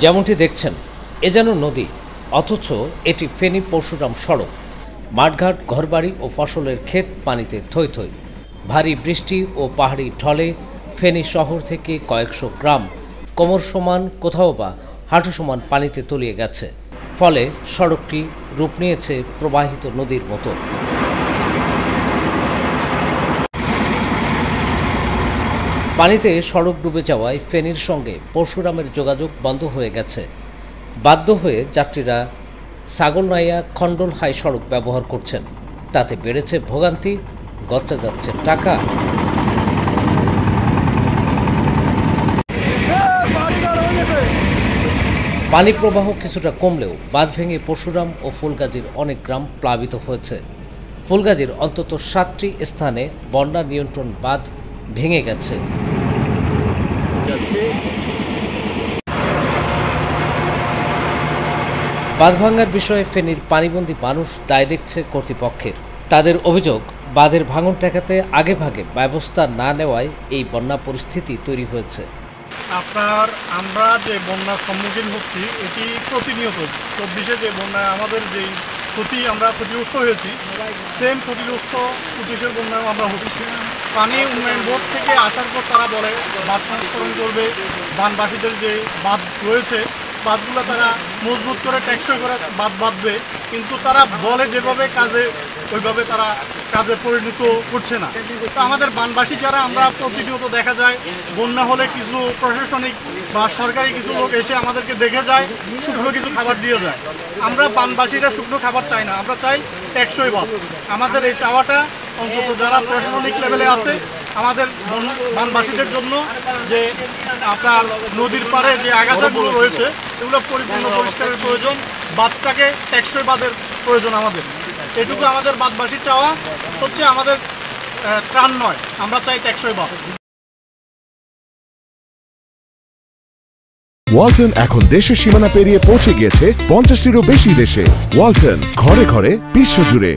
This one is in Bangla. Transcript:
যেমনটি দেখছেন, এ যেন নদী, অথচ এটি ফেনী পরশুরাম সড়ক। মাঠঘাট, ঘরবাড়ি ও ফসলের ক্ষেত পানিতে থই থই। ভারী বৃষ্টি ও পাহাড়ি ঢলে ফেনী শহর থেকে কয়েকশো গ্রাম কোমর সমান, কোথাও বা হাঁটু সমান পানিতে তলিয়ে গেছে। ফলে সড়কটি রূপ নিয়েছে প্রবাহিত নদীর মতো। পানিতে সড়ক ডুবে যাওয়ায় ফেনীর সঙ্গে পরশুরামের যোগাযোগ বন্ধ হয়ে গেছে। বাধ্য হয়ে যাত্রীরা ছাগলনাইয়া খণ্ডল হাই সড়ক ব্যবহার করছেন। তাতে বেড়েছে ভোগান্তি, গচ্চা যাচ্ছে টাকা। পানি প্রবাহ কিছুটা কমলেও বাঁধ ভেঙে পরশুরাম ও ফুলগাজীর অনেক গ্রাম প্লাবিত হয়েছে। ফুলগাজীর অন্তত 7টি স্থানে বন্যা নিয়ন্ত্রণ বাঁধ ভেঙে গেছে। বাঁধ ভাঙার বিষয়ে ফেনীর পানিবন্দী মানুষ দায় দেখছে কর্তৃপক্ষের। তাদের অভিযোগ, বাঁধের ভাঙন ঠেকাতে আগেভাগে ব্যবস্থা না নেওয়ায় এই বন্যা পরিস্থিতি তৈরি হয়েছে। আমরা যে বন্যার সম্মুখীন হচ্ছি, এটি প্রতিনিয়ত 24-এ যে বন্যায় আমাদের যেই আমরা ক্ষতিগ্রস্ত হয়েছি, সেম ক্ষতিগ্রস্ত 25-এর বন্যায় আমরা হচ্ছি। পানি উন্নয়ন বোর্ড থেকে আসার পর তারা বলে বাঁধ সংস্করণ করবে, বানবাসীদের যে বাঁধ রয়েছে বাঁধগুলো তারা মজবুত করে টেকসই করে বাঁধ বাঁধবে, কিন্তু তারা বলে যেভাবে কাজে ওইভাবে তারা কাজে পরিণত করছে না। তো আমাদের বানবাসী যারা, আমরা প্রতিনিয়ত দেখা যায় বন্যা হলে কিছু প্রশাসনিক বা সরকারি কিছু লোক এসে আমাদেরকে দেখে যায়, শুকনো কিছু খাবার দিয়ে যায়। আমরা বানবাসীরা শুকনো খাবার চাই না, আমরা চাই টেকসই বাঁধ। আমাদের এই চাওয়াটা অন্তত যারা প্রশাসনিক লেভেলে আছে আমাদের বানবাসীদের জন্য, যে আপনার নদীর পাড়ে যে আগাছাগুলো রয়েছে এগুলো পরিপূর্ণ পরিষ্কারের প্রয়োজন, বাঁধটাকে টেকসই বাঁধের প্রয়োজন আমাদের। এটুকু আমাদের বাঁধবাসীর চাওয়া হচ্ছে, আমাদের ত্রাণ নয়, আমরা চাই টেকসই বাঁধ। ওয়ালটন এখন দেশের সীমানা পেরিয়ে পৌঁছে গিয়েছে 50টিরও বেশি দেশে। ওয়ালটন, ঘরে ঘরে বিশ্বজুড়ে।